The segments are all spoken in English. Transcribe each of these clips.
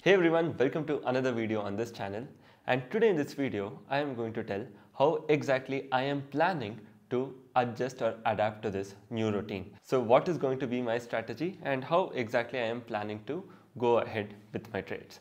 Hey everyone, welcome to another video on this channel, and today in this video I am going to tell how exactly I am planning to adjust or adapt to this new routine. So what is going to be my strategy and how exactly I am planning to go ahead with my trades.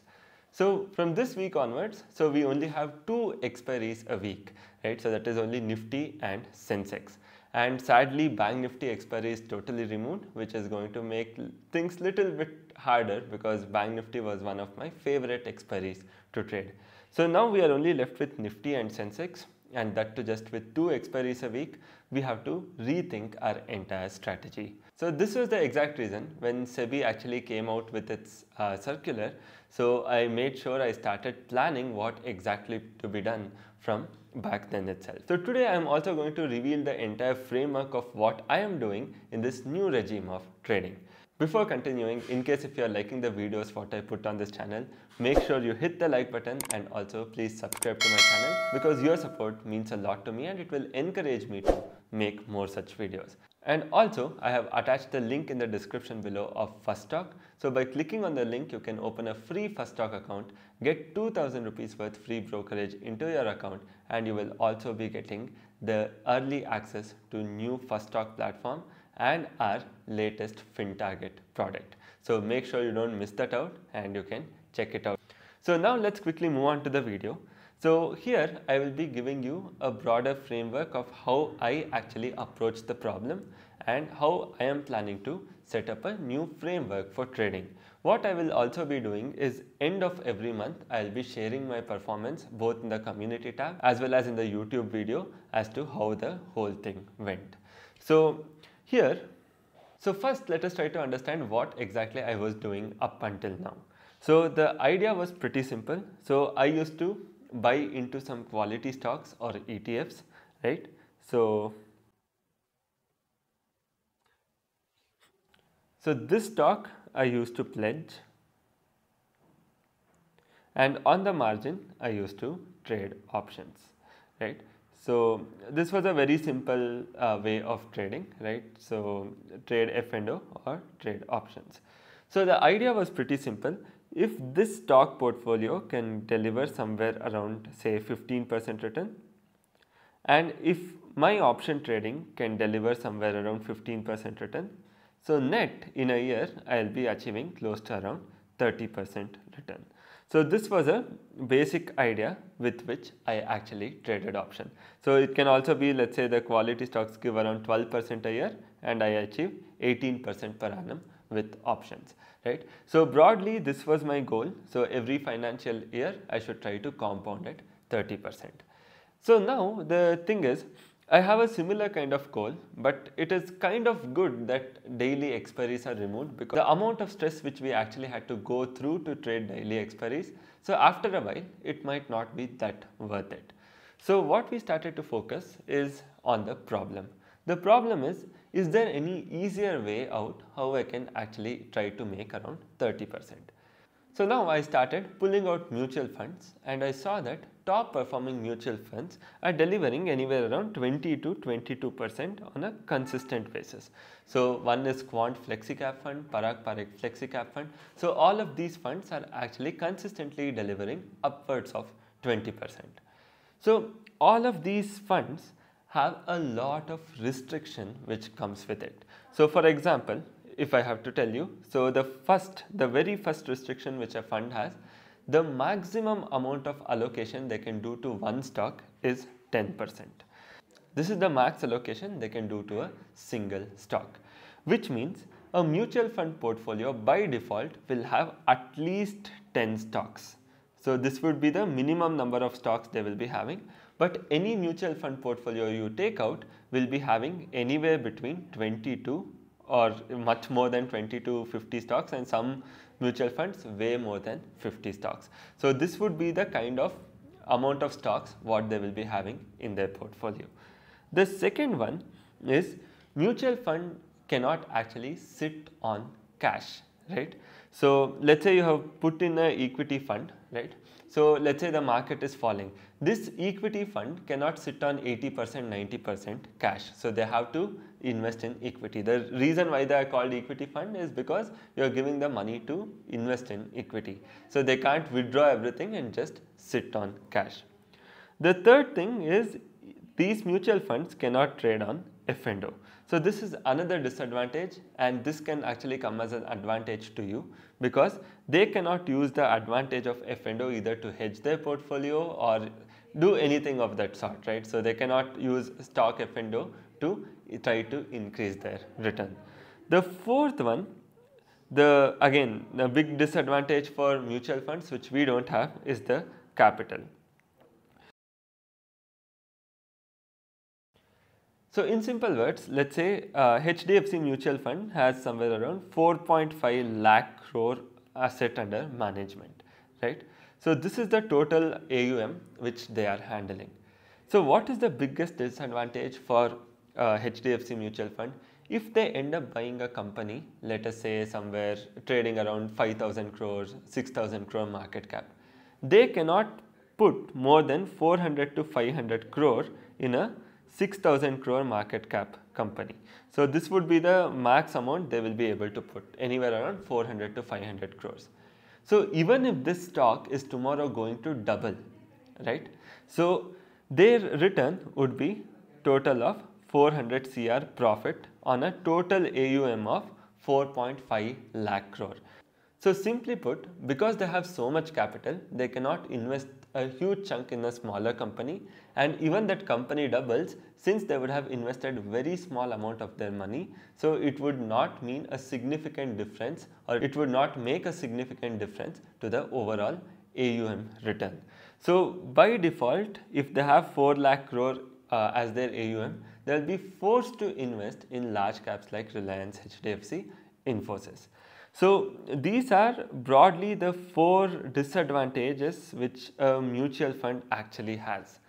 So from this week onwards, so we only have two expiries a week, right? So that is only Nifty and Sensex. And sadly, Bank Nifty expiry is totally removed, which is going to make things little bit harder because Bank Nifty was one of my favorite expiries to trade. So now we are only left with Nifty and Sensex, and that too just with two expiries a week, we have to rethink our entire strategy. So this was the exact reason when SEBI actually came out with its circular. So I made sure I started planning what exactly to be done from back then itself. So today I am also going to reveal the entire framework of what I am doing in this new regime of trading. Before continuing, in case if you are liking the videos what I put on this channel, make sure you hit the like button and also please subscribe to my channel because your support means a lot to me and it will encourage me to make more such videos. And also I have attached the link in the description below of First Stock. So by clicking on the link you can open a free First Stock account, get 2000 rupees worth free brokerage into your account, and you will also be getting the early access to new First Stock platform and our latest FinTarget product. So make sure you don't miss that out and you can check it out. So now let's quickly move on to the video. So here I will be giving you a broader framework of how I actually approach the problem and how I am planning to set up a new framework for trading. What I will also be doing is end of every month I will be sharing my performance both in the community tab as well as in the YouTube video as to how the whole thing went. So first let us try to understand what exactly I was doing up until now. So the idea was pretty simple. So I used to buy into some quality stocks or ETFs, right? So this stock I used to pledge, and on the margin I used to trade options, right? So this was a very simple way of trading, right? So trade F&O or trade options. So the idea was pretty simple. If this stock portfolio can deliver somewhere around say 15% return, and if my option trading can deliver somewhere around 15% return, so net in a year I will be achieving close to around 30% return. So this was a basic idea with which I actually traded option. So it can also be, let's say the quality stocks give around 12% a year and I achieve 18% per annum with options, right? So broadly this was my goal. So every financial year I should try to compound at 30%. So now the thing is, I have a similar kind of goal, but it is kind of good that daily expiries are removed because the amount of stress which we actually had to go through to trade daily expiries, so after a while it might not be that worth it. So what we started to focus is on the problem. The problem is there any easier way out how I can actually try to make around 30%? So now I started pulling out mutual funds and I saw that top performing mutual funds are delivering anywhere around 20 to 22% on a consistent basis. So one is Quant FlexiCap Fund, Parag Parikh FlexiCap Fund. So all of these funds are actually consistently delivering upwards of 20%. So all of these funds have a lot of restriction which comes with it. So for example, if I have to tell you, so the very first restriction which a fund has, the maximum amount of allocation they can do to one stock is 10%. This is the max allocation they can do to a single stock, which means a mutual fund portfolio by default will have at least 10 stocks. So this would be the minimum number of stocks they will be having, but any mutual fund portfolio you take out will be having anywhere between 22 or much more than 20 to 50 stocks, and some mutual funds way more than 50 stocks. So this would be the kind of amount of stocks what they will be having in their portfolio. The second one is mutual fund cannot actually sit on cash, right? So let's say you have put in an equity fund, right? So let's say the market is falling. This equity fund cannot sit on 80%, 90% cash. So they have to invest in equity. The reason why they are called equity fund is because you are giving the money to invest in equity. So they can't withdraw everything and just sit on cash. The third thing is these mutual funds cannot trade on F&O. So this is another disadvantage, and this can actually come as an advantage to you because they cannot use the advantage of F&O either to hedge their portfolio or do anything of that sort, right? So they cannot use stock F&O to try to increase their return. The fourth one, the big disadvantage for mutual funds which we don't have is the capital. So in simple words, let's say HDFC mutual fund has somewhere around 4.5 lakh crore asset under management, right? So this is the total AUM which they are handling. So what is the biggest disadvantage for HDFC mutual fund? If they end up buying a company, let us say somewhere trading around 5,000 crores, 6,000 crore market cap, they cannot put more than 400 to 500 crore in a 6,000 crore market cap company. So this would be the max amount they will be able to put, anywhere around 400 to 500 crores. So even if this stock is tomorrow going to double, right? So their return would be total of 400 CR profit on a total AUM of 4.5 lakh crore. So simply put, because they have so much capital, they cannot invest a huge chunk in a smaller company, and even that company doubles, since they would have invested very small amount of their money, so it would not mean a significant difference, or it would not make a significant difference to the overall AUM return. So by default, if they have 4 lakh crore as their AUM, they will be forced to invest in large caps like Reliance, HDFC, Infosys. So these are broadly the 4 disadvantages which a mutual fund actually has.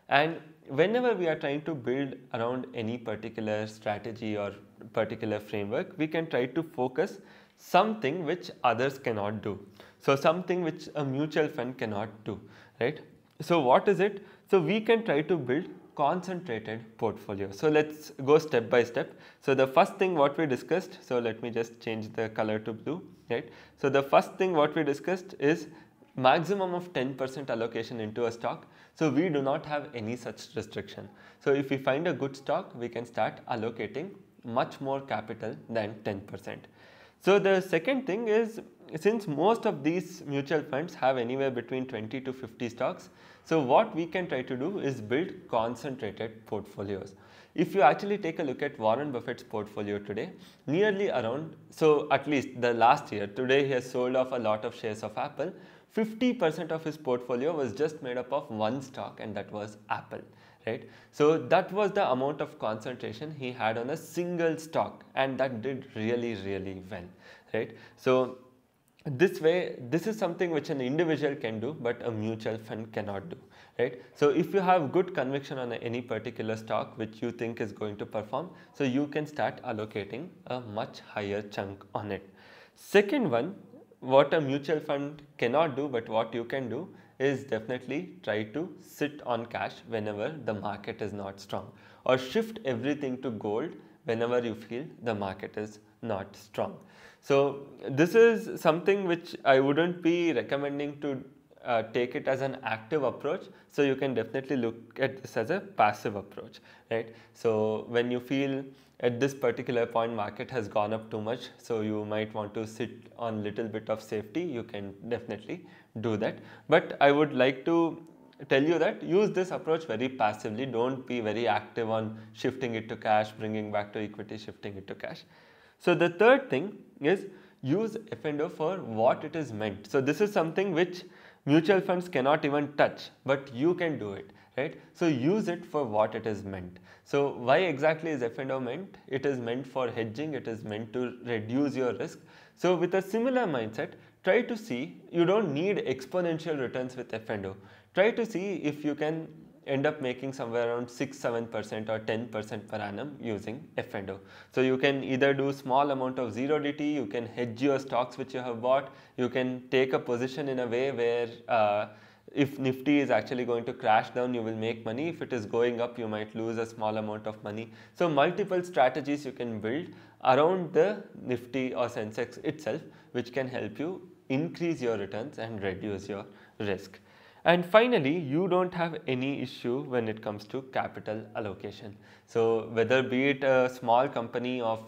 And whenever we are trying to build around any particular strategy or particular framework, we can try to focus something which others cannot do. So something which a mutual fund cannot do, right? So what is it? So we can try to build concentrated portfolio. So let's go step by step. So the first thing what we discussed, so let me just change the color to blue, right? So the first thing what we discussed is maximum of 10% allocation into a stock. So we do not have any such restriction. So if we find a good stock, we can start allocating much more capital than 10%. So the second thing is, since most of these mutual funds have anywhere between 20 to 50 stocks, so what we can try to do is build concentrated portfolios. If you actually take a look at Warren Buffett's portfolio today, nearly around, so at least the last year, today he has sold off a lot of shares of Apple. 50% of his portfolio was just made up of one stock, and that was Apple, right? So that was the amount of concentration he had on a single stock, and that did really, really well, right? So this way, this is something which an individual can do, but a mutual fund cannot do, right? So if you have good conviction on any particular stock which you think is going to perform, so you can start allocating a much higher chunk on it. Second one, what a mutual fund cannot do, but what you can do is definitely try to sit on cash whenever the market is not strong, or shift everything to gold whenever you feel the market is not strong. So this is something which I wouldn't be recommending to take it as an active approach. So you can definitely look at this as a passive approach, right? So when you feel at this particular point market has gone up too much, so you might want to sit on little bit of safety, you can definitely do that. But I would like to tell you that use this approach very passively. Don't be very active on shifting it to cash, bringing back to equity, shifting it to cash. So the third thing is use F&O for what it is meant. So this is something which mutual funds cannot even touch, but you can do it, right? So use it for what it is meant. So why exactly is F&O meant? It is meant for hedging, it is meant to reduce your risk. So with a similar mindset, try to see, you don't need exponential returns with F&O. Try to see if you can end up making somewhere around 6-7% or 10% per annum using F&O. So you can either do small amount of 0DT, you can hedge your stocks which you have bought, you can take a position in a way where if Nifty is actually going to crash down, you will make money. If it is going up, you might lose a small amount of money. So multiple strategies you can build around the Nifty or Sensex itself, which can help you increase your returns and reduce your risk. And finally, you don't have any issue when it comes to capital allocation. So whether be it a small company of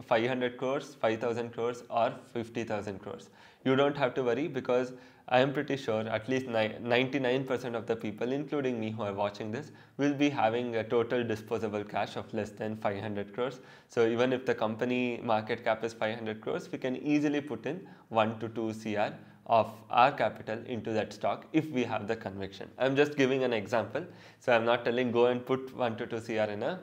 500 crores, 5,000 crores or 50,000 crores, you don't have to worry, because I am pretty sure at least 99% of the people, including me who are watching this, will be having a total disposable cash of less than 500 crores. So even if the company market cap is 500 crores, we can easily put in 1 to 2 CR of our capital into that stock if we have the conviction. I'm just giving an example. So I'm not telling go and put 1 to 2 CR in a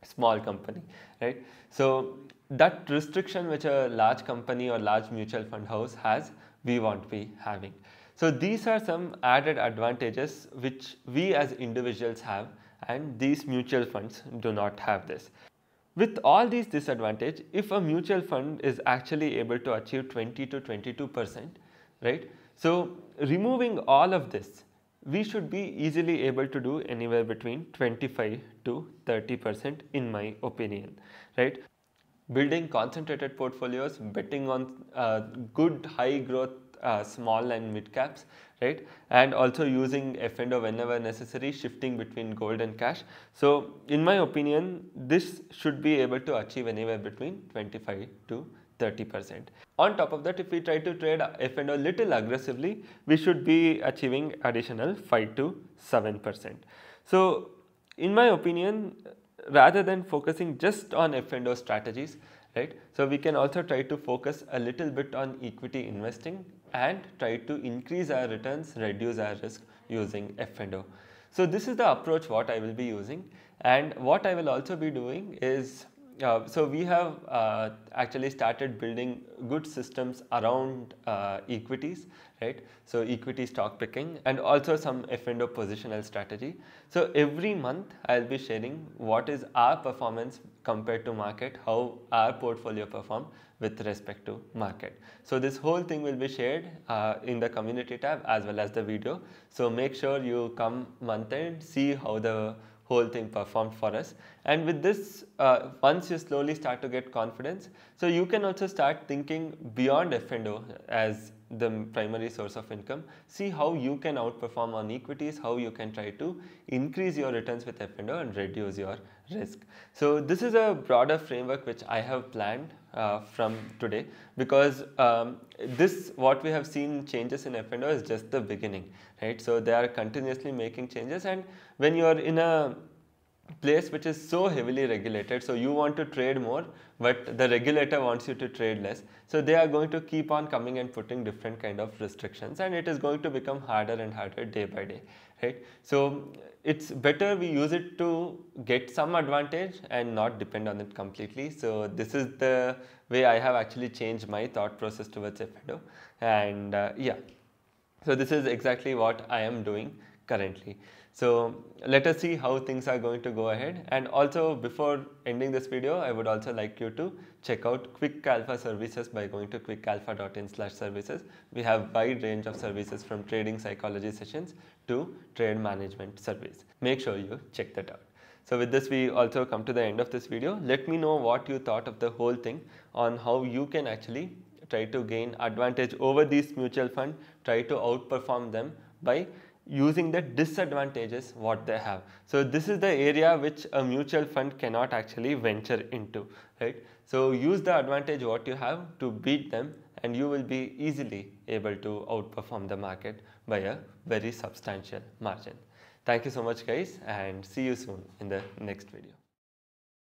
small company, right? So that restriction which a large company or large mutual fund house has, we won't be having. So these are some added advantages which we as individuals have, and these mutual funds do not have this. With all these disadvantages, if a mutual fund is actually able to achieve 20 to 22%, right? So removing all of this, we should be easily able to do anywhere between 25 to 30% in my opinion, right? Building concentrated portfolios, betting on good high growth small and mid caps, right? And also using F&O whenever necessary, shifting between gold and cash. So in my opinion, this should be able to achieve anywhere between 25 to 30%. On top of that, if we try to trade F&O little aggressively, we should be achieving additional 5 to 7%. So in my opinion, rather than focusing just on F&O strategies, right? So we can also try to focus a little bit on equity investing and try to increase our returns, reduce our risk using F&O. So this is the approach what I will be using, and what I will also be doing is so we have actually started building good systems around equities, right? So equity stock picking and also some F&O positional strategy. So every month I'll be sharing what is our performance compared to market, how our portfolio perform with respect to market. So this whole thing will be shared in the community tab as well as the video. So make sure you come month end, see how the whole thing performed for us. And with this, once you slowly start to get confidence, so you can also start thinking beyond F&O as the primary source of income. See how you can outperform on equities, how you can try to increase your returns with F&O and reduce your risk. So this is a broader framework which I have planned from today, because this what we have seen changes in F&O is just the beginning, right? So they are continuously making changes, and when you are in a place which is so heavily regulated, so you want to trade more but the regulator wants you to trade less, so they are going to keep on coming and putting different kind of restrictions, and it is going to become harder and harder day by day, right? So it's better we use it to get some advantage and not depend on it completely. So this is the way I have actually changed my thought process towards F&O, and yeah, so this is exactly what I am doing currently. So let us see how things are going to go ahead. And also, before ending this video, I would also like you to check out Quick Alpha services by going to quickalpha.in/services. We have wide range of services from trading psychology sessions to trade management service. Make sure you check that out. So with this, we also come to the end of this video. Let me know what you thought of the whole thing, on how you can actually try to gain advantage over these mutual fund, try to outperform them by using the disadvantages what they have. So this is the area which a mutual fund cannot actually venture into, right? So use the advantage what you have to beat them, and you will be easily able to outperform the market by a very substantial margin. Thank you so much guys, and see you soon in the next video.